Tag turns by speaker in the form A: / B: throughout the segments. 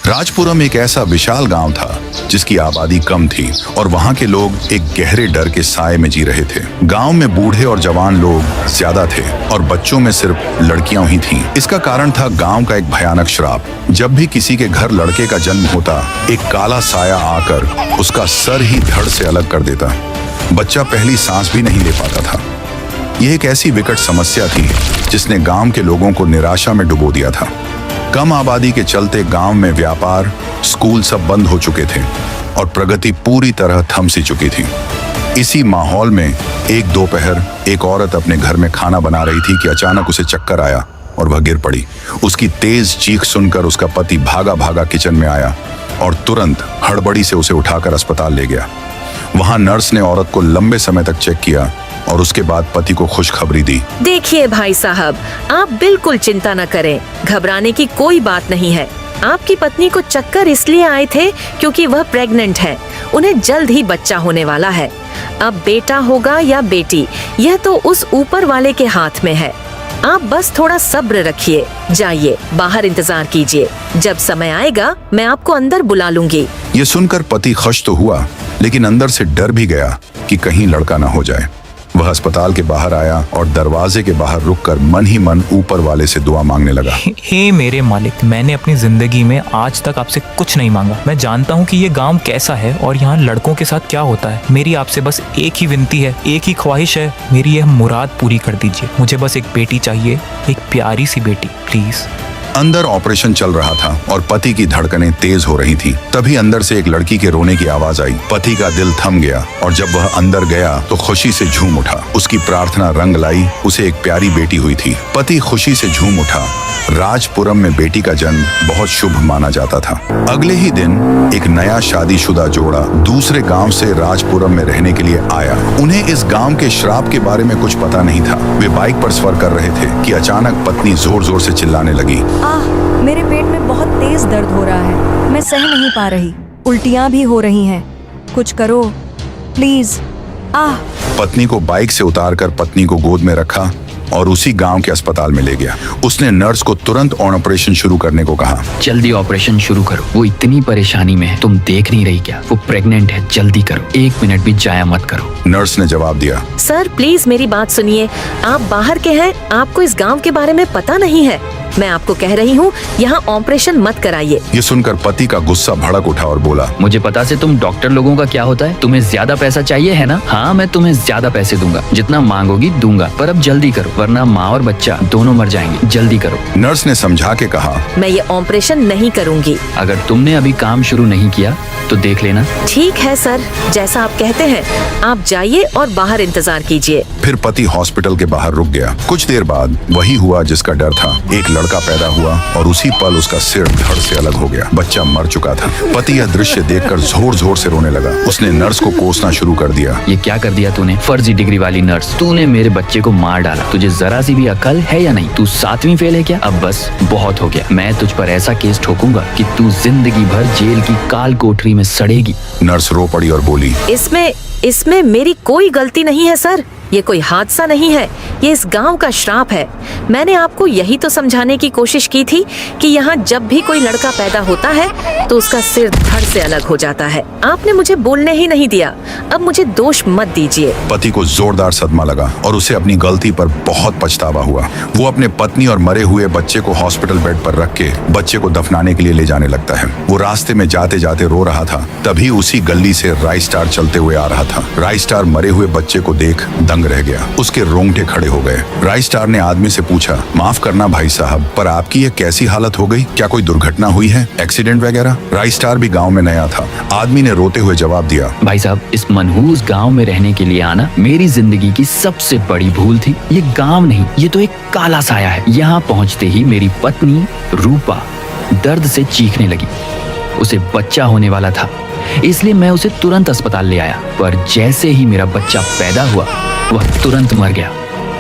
A: राजपुरम एक ऐसा विशाल गांव था जिसकी आबादी कम थी और वहां के लोग एक गहरे डर के साए में जी रहे थे। गांव में बूढ़े और जवान लोग ज्यादा थे और बच्चों में सिर्फ लड़कियां ही थीं। इसका कारण था गांव का एक भयानक श्राप। जब भी किसी के घर लड़के का जन्म होता, एक काला साया आकर उसका सर ही धड़ से अलग कर देता। बच्चा पहली सांस भी नहीं ले पाता था। यह एक ऐसी विकट समस्या थी जिसने गांव के लोगों को निराशा में डुबो दिया था। कम आबादी के चलते गांव में व्यापार, स्कूल सब बंद हो चुके थे और प्रगति पूरी तरह थम सी चुकी थी। इसी माहौल में एक दोपहर एक औरत अपने घर में खाना बना रही थी कि अचानक उसे चक्कर आया और वह गिर पड़ी। उसकी तेज चीख सुनकर उसका पति भागा भागा किचन में आया और तुरंत हड़बड़ी से उसे उठाकर अस्पताल ले गया। वहां नर्स ने औरत को लंबे समय तक चेक किया और उसके बाद पति को खुशखबरी दी।
B: देखिए भाई साहब, आप बिल्कुल चिंता न करें, घबराने की कोई बात नहीं है। आपकी पत्नी को चक्कर इसलिए आए थे क्योंकि वह प्रेग्नेंट है। उन्हें जल्द ही बच्चा होने वाला है। अब बेटा होगा या बेटी, यह तो उस ऊपर वाले के हाथ में है। आप बस थोड़ा सब्र रखिए। जाइए बाहर इंतजार कीजिए, जब समय आएगा मैं आपको अंदर बुला लूंगी।
A: ये सुनकर पति खुश तो हुआ, लेकिन अंदर से डर भी गया कि कहीं लड़का न हो जाए। वह अस्पताल के बाहर आया और दरवाजे के बाहर रुककर मन ही मन ऊपर वाले से दुआ मांगने लगा।
C: हे मेरे मालिक, मैंने अपनी जिंदगी में आज तक आपसे कुछ नहीं मांगा। मैं जानता हूँ कि ये गांव कैसा है और यहाँ लड़कों के साथ क्या होता है। मेरी आपसे बस एक ही विनती है, एक ही ख्वाहिश है, मेरी यह मुराद पूरी कर दीजिए। मुझे बस एक बेटी चाहिए, एक प्यारी सी बेटी, प्लीज।
A: अंदर ऑपरेशन चल रहा था और पति की धड़कनें तेज हो रही थीं। तभी अंदर से एक लड़की के रोने की आवाज आई। पति का दिल थम गया और जब वह अंदर गया तो खुशी से झूम उठा। उसकी प्रार्थना रंग लाई, उसे एक प्यारी बेटी हुई थी। पति खुशी से झूम उठा। राजपुरम में बेटी का जन्म बहुत शुभ माना जाता था। अगले ही दिन एक नया शादीशुदा जोड़ा दूसरे गांव से राजपुरम में रहने के लिए आया। उन्हें इस गांव के श्राप के बारे में कुछ पता नहीं था। वे बाइक पर सफर कर रहे थे कि अचानक पत्नी जोर जोर से चिल्लाने लगी।
D: मेरे पेट में बहुत तेज दर्द हो रहा है, मैं सह नहीं पा रही, उल्टियां भी हो रही हैं, कुछ करो प्लीज।
A: पत्नी को बाइक से उतारकर पत्नी को गोद में रखा और उसी गांव के अस्पताल में ले गया। उसने नर्स को तुरंत ऑपरेशन शुरू करने को कहा।
E: जल्दी ऑपरेशन शुरू करो, वो इतनी परेशानी में है, तुम देख नहीं रही क्या? वो प्रेग्नेंट है, जल्दी करो, 1 मिनट भी जाया मत करो।
A: नर्स ने जवाब दिया।
B: सर प्लीज मेरी बात सुनिए, आप बाहर के हैं, आपको इस गांव के बारे में पता नहीं है। मैं आपको कह रही हूँ यहाँ ऑपरेशन मत कराइए।
A: ये सुनकर पति का गुस्सा भड़क उठा और बोला,
E: मुझे पता से तुम डॉक्टर लोगों का क्या होता है। तुम्हें ज्यादा पैसा चाहिए है ना? हाँ, मैं तुम्हें ज्यादा पैसे दूंगा, जितना मांगोगी दूंगा, पर अब जल्दी करो वरना माँ और बच्चा दोनों मर जाएंगे। जल्दी करो।
A: नर्स ने समझा के कहा,
B: मैं ये ऑपरेशन नहीं करूँगी।
E: अगर तुमने अभी काम शुरू नहीं किया तो देख लेना।
B: ठीक है सर, जैसा आप कहते हैं, आप जाइए और बाहर इंतजार कीजिए।
A: फिर पति हॉस्पिटल के बाहर रुक गया। कुछ देर बाद वही हुआ जिसका डर था। एक लड़का पैदा हुआ और उसी पल उसका सिर धड़ से अलग हो गया। बच्चा मर चुका था। पति यह दृश्य देखकर जोर जोर से रोने लगा। उसने नर्स को कोसना शुरू कर दिया।
E: ये क्या कर दिया तूने, फर्जी डिग्री वाली नर्स? तूने मेरे बच्चे को मार डाला। तुझे जरा सी भी अकल है या नहीं? तू 7वीं फेल है क्या? अब बस बहुत हो गया। मैं तुझ पर ऐसा केस ठोकूंगा कि तू जिंदगी भर जेल की काल कोठरी में सड़ेगी।
A: नर्स रो पड़ी और बोली,
B: इसमें मेरी कोई गलती नहीं है सर। ये कोई हादसा नहीं है, ये इस गांव का श्राप है। मैंने आपको यही तो समझाने की कोशिश की थी कि यहाँ जब भी कोई लड़का पैदा होता है तो उसका सिर धड़ से अलग हो जाता है। आपने मुझे बोलने ही नहीं दिया। अब मुझे दोष मत दीजिए।
A: पति को जोरदार सदमा लगा और उसे अपनी गलती पर बहुत पछतावा हुआ। वो अपने पत्नी और मरे हुए बच्चे को हॉस्पिटल बेड पर रख के बच्चे को दफनाने के लिए ले जाने लगता है। वो रास्ते में जाते जाते रो रहा था। तभी उसी गली से राइस्टार चलते हुए आ रहा था। राइस्टार मरे हुए बच्चे को देख दंग रह गया। उसके रोंगटे खड़े हो गए। राइस्टार ने आदमी से पूछा, माफ करना भाई साहब, पर आपकी ये कैसी हालत हो गई? क्या कोई दुर्घटना हुई है, एक्सीडेंट वगैरह? राइस्टार भी गांव में नया था। आदमी ने रोते हुए जवाब दिया,
E: भाई साहब, इस मनहूस गांव में रहने के लिए आना मेरी जिंदगी की सबसे बड़ी भूल थी। ये गांव नहीं, ये तो एक काला साया है। यहाँ पहुँचते ही मेरी पत्नी रूपा दर्द से चीखने लगी। उसे बच्चा होने वाला था, इसलिए मैं उसे तुरंत अस्पताल ले आया। पर जैसे ही मेरा बच्चा पैदा हुआ वह तुरंत मर गया।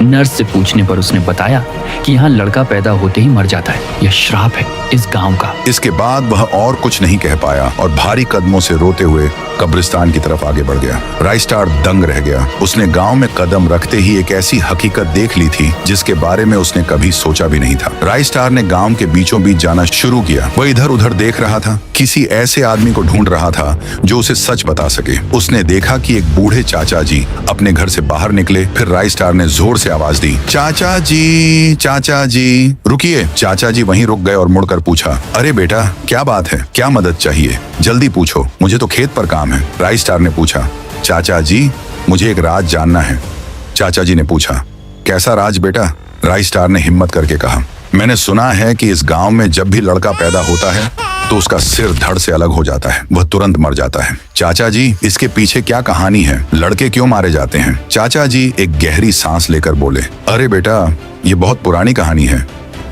E: नर्स से पूछने पर उसने बताया कि यहाँ लड़का पैदा होते ही मर जाता है। यह श्राप है इस गांव का।
A: इसके बाद वह और कुछ नहीं कह पाया और भारी कदमों से रोते हुए कब्रिस्तान की तरफ आगे बढ़ गया। राइस्टार दंग रह गया। उसने गांव में कदम रखते ही एक ऐसी हकीकत देख ली थी जिसके बारे में उसने कभी सोचा भी नहीं था। राइस्टार ने गांव के बीचों बीच जाना शुरू किया। वह इधर उधर देख रहा था, किसी ऐसे आदमी को ढूंढ रहा था जो उसे सच बता सके। उसने देखा कि एक बूढ़े चाचा जी अपने घर से बाहर निकले। फिर राइस्टार ने जोर से आवाज दी, चाचा जी, चाचा जी। रुकिए। चाचा जी वहीं रुक गए और मुड़कर पूछा, अरे बेटा, क्या बात है? क्या मदद चाहिए? जल्दी पूछो, मुझे तो खेत पर काम है। राइस्टार ने पूछा, चाचा जी, मुझे एक राज जानना है। चाचा जी ने पूछा, कैसा राज बेटा? राइस्टार ने हिम्मत करके कहा, मैंने सुना है कि इस गांव में जब भी लड़का पैदा होता है तो उसका सिर धड़ से अलग हो जाता है, वह तुरंत मर जाता है। चाचा जी, इसके पीछे क्या कहानी है? लड़के क्यों मारे जाते हैं? चाचा जी एक गहरी सांस लेकर बोले, अरे बेटा, ये बहुत पुरानी कहानी है।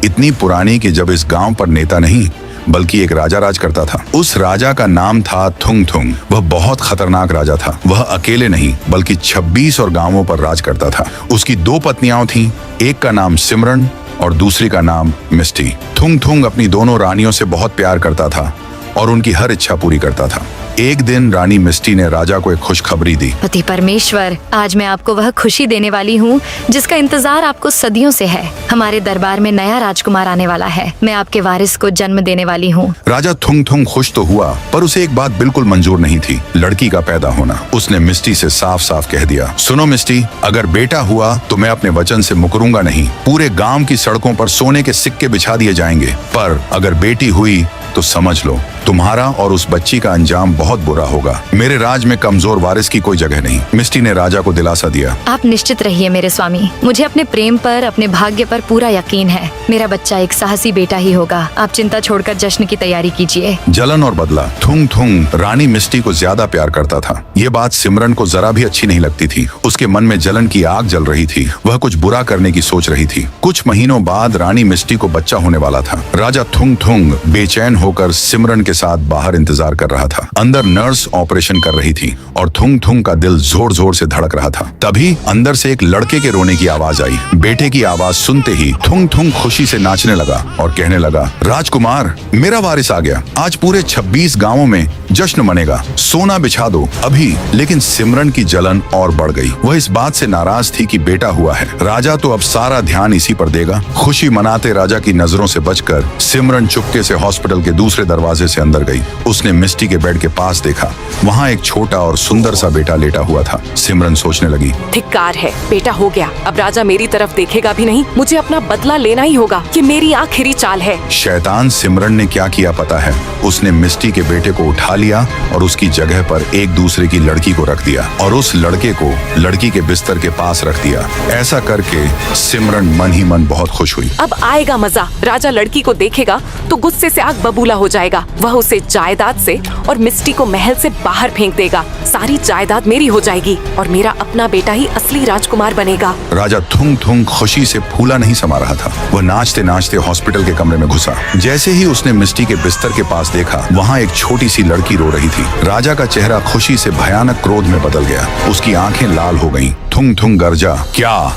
A: इतनी पुरानी कि जब इस गांव पर नेता नहीं बल्कि एक राजा राज करता था। उस राजा का नाम था थुंग थुंग। वह बहुत खतरनाक राजा था। वह अकेले नहीं बल्कि 26 और गांवों पर राज करता था। उसकी 2 पत्नियां थीं, एक का नाम सिमरन और दूसरी का नाम मिस्टी। थुंग थुंग अपनी दोनों रानियों से बहुत प्यार करता था और उनकी हर इच्छा पूरी करता था। एक दिन रानी मिस्टी ने राजा को एक खुशखबरी दी।
F: पति परमेश्वर, आज मैं आपको वह खुशी देने वाली हूँ जिसका इंतजार आपको सदियों से है। हमारे दरबार में नया राजकुमार आने वाला है। मैं आपके वारिस को जन्म देने वाली हूँ।
A: राजा थुंग थुंग खुश तो हुआ, पर उसे एक बात बिल्कुल मंजूर नहीं थी, लड़की का पैदा होना। उसने मिस्टी से साफ साफ कह दिया, सुनो मिस्टी, अगर बेटा हुआ तो मैं अपने वचन से मुकरूंगा नहीं। पूरे गांव की सड़कों पर सोने के सिक्के बिछा दिए जाएंगे। पर अगर बेटी हुई तो समझ लो, तुम्हारा और उस बच्ची का अंजाम बहुत बुरा होगा। मेरे राज में कमजोर वारिस की कोई जगह नहीं। मिस्टी ने राजा को दिलासा दिया।
F: आप निश्चित रहिए मेरे स्वामी, मुझे अपने प्रेम पर, अपने भाग्य पर पूरा यकीन है। मेरा बच्चा एक साहसी बेटा ही होगा। आप चिंता छोड़कर जश्न की तैयारी कीजिए।
A: जलन और बदला। थुंग थुंग रानी मिस्टी को ज्यादा प्यार करता था। ये बात सिमरन को जरा भी अच्छी नहीं लगती थी। उसके मन में जलन की आग जल रही थी। वह कुछ बुरा करने की सोच रही थी। कुछ महीनों बाद रानी मिस्टी को बच्चा होने वाला था। राजा थुंग थुंग बेचैन होकर सिमरन के साथ बाहर इंतजार कर रहा था। अंदर नर्स ऑपरेशन कर रही थी और थुंग थुंग का दिल जोर जोर से धड़क रहा था। तभी अंदर से एक लड़के के रोने की आवाज आई। बेटे की आवाज सुनते ही थुंग थुंग खुशी से नाचने लगा और कहने लगा, राजकुमार, मेरा वारिस आ गया। आज पूरे 26 गांवों में जश्न मनेगा। सोना बिछा दो अभी। लेकिन सिमरन की जलन और बढ़ गई। वह इस बात से नाराज थी कि बेटा हुआ है। राजा तो अब सारा ध्यान इसी पर देगा। खुशी मनाते राजा की नजरों से बचकर सिमरन चुपके से हॉस्पिटल के दूसरे दरवाजे से अंदर गई। उसने मिस्टी के बेड के पास देखा। वहाँ एक छोटा और सुंदर सा बेटा लेटा हुआ था। सिमरन सोचने लगी,
G: धिक्कार है, बेटा हो गया। अब राजा मेरी तरफ देखेगा भी नहीं। मुझे अपना बदला लेना ही होगा। ये मेरी आखिरी चाल है।
A: शैतान सिमरन ने क्या किया पता है? उसने मिस्टी के बेटे को उठा लिया और उसकी जगह पर एक दूसरे की लड़की को रख दिया और उस लड़के को लड़की के बिस्तर के पास रख दिया। ऐसा करके सिमरन मन ही मन बहुत खुश हुई।
G: अब आएगा मजा। राजा लड़की को देखेगा तो गुस्से से आग बबूला हो जाएगा। वह उसे जायदाद से और मिस्टी को महल से बाहर फेंक देगा। सारी जायदाद मेरी हो जाएगी और मेरा अपना बेटा ही असली राजकुमार बनेगा।
A: राजा थुंग थुंग खुशी से फूला नहीं समा रहा था। वह नाचते नाचते हॉस्पिटल के कमरे में घुसा। जैसे ही उसने मिस्टी के बिस्तर के पास देखा, वहाँ एक छोटी सी लड़की रो रही थी। राजा का चेहरा खुशी से भयानक क्रोध में बदल गया। उसकी आंखें लाल हो गईं। थुंग थुंग गरजा,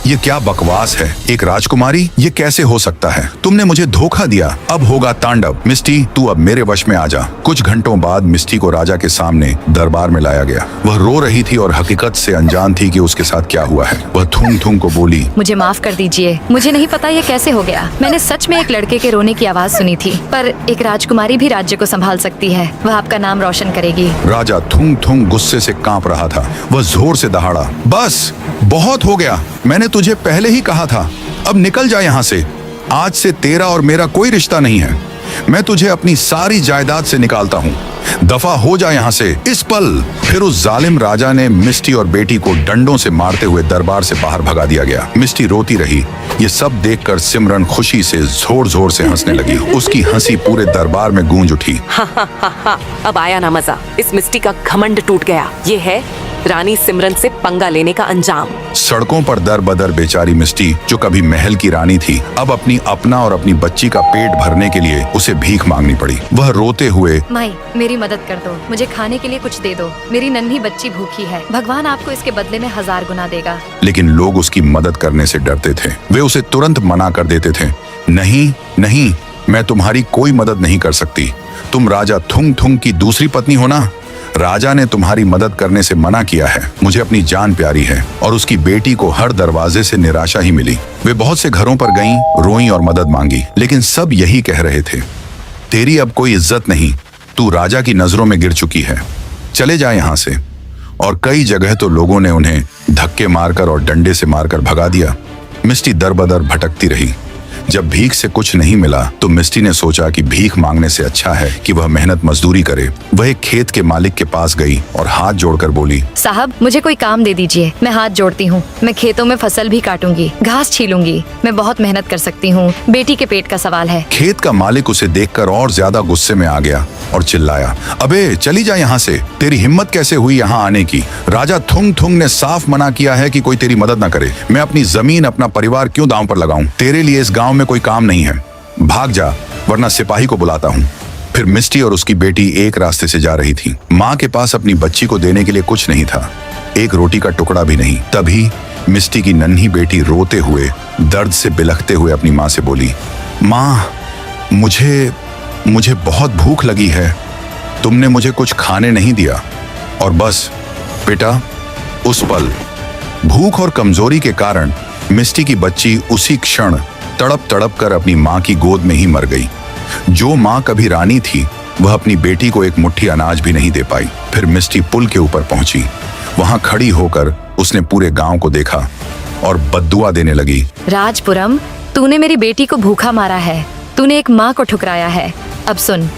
A: ये क्या बकवास है? एक राजकुमारी? ये कैसे हो सकता है? तुमने मुझे धोखा दिया। अब होगा तांडव। मिस्टी, तू अब मेरे वश में आ जा। कुछ घंटों बाद मिस्टी को राजा के सामने दरबार में लाया गया। वह रो रही थी और हकीकत से अनजान थी कि उसके साथ क्या हुआ है। वह थुंग थुंग को बोली,
F: मुझे माफ कर दीजिए। मुझे नहीं पता ये कैसे हो गया। मैंने सच में एक लड़के के रोने की आवाज सुनी थी। पर एक राजकुमारी भी राज्य को संभाल सकती है। वह आपका नाम रोशन करेगी।
A: राजा थुंग थुंग गुस्से से कांप रहा था। वह जोर से दहाड़ा, बस बहुत हो गया। मैंने तुझे पहले ही कहा था। अब निकल जा यहाँ से। आज से तेरा और मेरा कोई रिश्ता नहीं है। मैं तुझे अपनी सारी जायदाद से निकालता हूँ। दफा हो जा यहाँ से इस पल। फिर उस जालिम राजा ने मिस्टी और बेटी को डंडों से मारते हुए दरबार से बाहर भगा दिया गया। मिस्टी रोती रही। ये सब देखकर सिमरन खुशी से जोर जोर से हंसने लगी। उसकी हंसी पूरे दरबार में गूंज उठी।
G: अब आया ना मजा। इस मिस्टी का घमंड टूट गया। ये है रानी सिमरन से पंगा लेने का अंजाम।
A: सड़कों पर दर बदर बेचारी मिस्टी, जो कभी महल की रानी थी, अब अपना और अपनी बच्ची का पेट भरने के लिए उसे भीख मांगनी पड़ी। वह रोते हुए,
F: माई मेरी मदद कर दो, मुझे खाने के लिए कुछ दे दो, मेरी नन्ही बच्ची भूखी है, भगवान आपको इसके बदले में 1000 गुना देगा।
A: लेकिन लोग उसकी मदद करने से डरते थे। वे उसे तुरंत मना कर देते थे। नहीं नहीं, मैं तुम्हारी कोई मदद नहीं कर सकती। तुम राजा थुंग थुंग की दूसरी पत्नी हो ना। राजा ने तुम्हारी मदद करने से मना किया है। मुझे अपनी जान प्यारी है। और उसकी बेटी को हर दरवाजे से निराशा ही मिली। वे बहुत से घरों पर गईं, रोईं और मदद मांगी, लेकिन सब यही कह रहे थे, तेरी अब कोई इज्जत नहीं, तू राजा की नजरों में गिर चुकी है, चले जा यहाँ से। और कई जगह तो लोगों ने उन्हें धक्के मारकर और डंडे से मारकर भगा दिया। मिस्टी दर बदर भटकती रही। जब भीख से कुछ नहीं मिला तो मिस्टी ने सोचा कि भीख मांगने से अच्छा है कि वह मेहनत मजदूरी करे। वह एक खेत के मालिक के पास गई और हाथ जोड़कर बोली,
F: साहब मुझे कोई काम दे दीजिए, मैं हाथ जोड़ती हूँ, मैं खेतों में फसल भी काटूंगी, घास छीलूंगी, मैं बहुत मेहनत कर सकती हूँ, बेटी के पेट का सवाल है।
A: खेत का मालिक उसे देखकर और ज्यादा गुस्से में आ गया और चिल्लाया, अबे चली जा यहाँ से, तेरी हिम्मत कैसे हुई यहाँ आने की? राजा थुंग थुंग ने साफ मना किया है कि कोई तेरी मदद न करे। मैं अपनी जमीन, अपना परिवार क्यों दांव पर लगाऊं? तेरे लिए इस गांव में कोई काम नहीं है, भाग जा वरना सिपाही को बुलाता हूँ। फिर मिस्टी और उसकी बेटी एक रास्ते से जा रही थी। माँ के पास अपनी बच्ची को देने के लिए कुछ नहीं था, एक रोटी का टुकड़ा भी नहीं। तभी मिस्टी की नन्ही बेटी रोते हुए, दर्द से बिलखते हुए अपनी माँ से बोली, माँ मुझे बहुत भूख लगी है, तुमने मुझे कुछ खाने नहीं दिया। और बस बेटा, उस पल भूख और कमजोरी के कारण मिस्टी की बच्ची उसी क्षण तड़प तड़प कर अपनी माँ की गोद में ही मर गई। जो माँ कभी रानी थी, वह अपनी बेटी को एक मुट्ठी अनाज भी नहीं दे पाई। फिर मिस्टी पुल के ऊपर पहुंची। वहां खड़ी होकर उसने पूरे गांव को देखा और बद्दुआ देने लगी।
F: राजपुरम, तूने मेरी बेटी को भूखा मारा है, तूने एक माँ को ठुकराया है। अब सुन,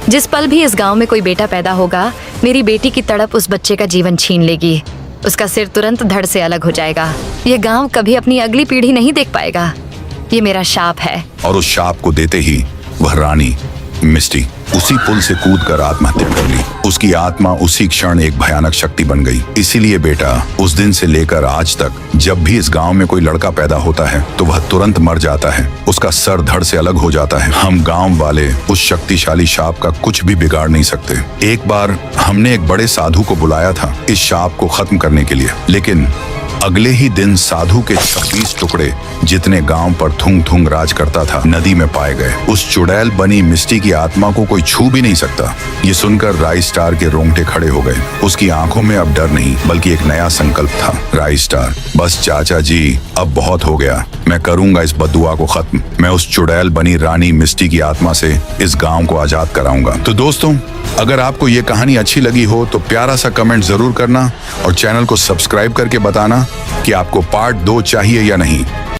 F: जिस पल भी इस गांव में कोई बेटा पैदा होगा, मेरी बेटी की तड़प उस बच्चे का जीवन छीन लेगी। उसका सिर तुरंत धड़ से अलग हो जाएगा। ये गांव कभी अपनी अगली पीढ़ी नहीं देख पाएगा। ये मेरा शाप है।
A: और उस शाप को देते ही वह रानी मिस्टी उसी पुल से कूदकर आत्महत्या कर ली। उसकी आत्मा उसी क्षण एक भयानक शक्ति बन गई। इसीलिए बेटा, उस दिन से लेकर आज तक जब भी इस गांव में कोई लड़का पैदा होता है तो वह तुरंत मर जाता है, उसका सर धड़ से अलग हो जाता है। हम गांव वाले उस शक्तिशाली शाप का कुछ भी बिगाड़ नहीं सकते। एक बार हमने एक बड़े साधु को बुलाया था इस शाप को खत्म करने के लिए, लेकिन अगले ही दिन साधु के 26 टुकड़े जितने गांव पर थुंग थुंग राज करता था, नदी में पाए गए। उस चुड़ैल बनी मिस्टी की आत्मा को कोई छू भी नहीं सकता। ये सुनकर राई स्टार के रोंगटे खड़े हो गए। उसकी आंखों में अब डर नहीं, बल्कि एक नया संकल्प था। राई स्टार, बस चाचा जी, अब बहुत हो गया, मैं करूंगा इस बद्दुआ को खत्म। मैं उस चुड़ैल बनी रानी मिस्टी की आत्मा से इस गांव को आजाद कराऊंगा। तो दोस्तों, अगर आपको ये कहानी अच्छी लगी हो तो प्यारा सा कमेंट जरूर करना और चैनल को सब्सक्राइब करके बताना कि आपको पार्ट 2 चाहिए या नहीं।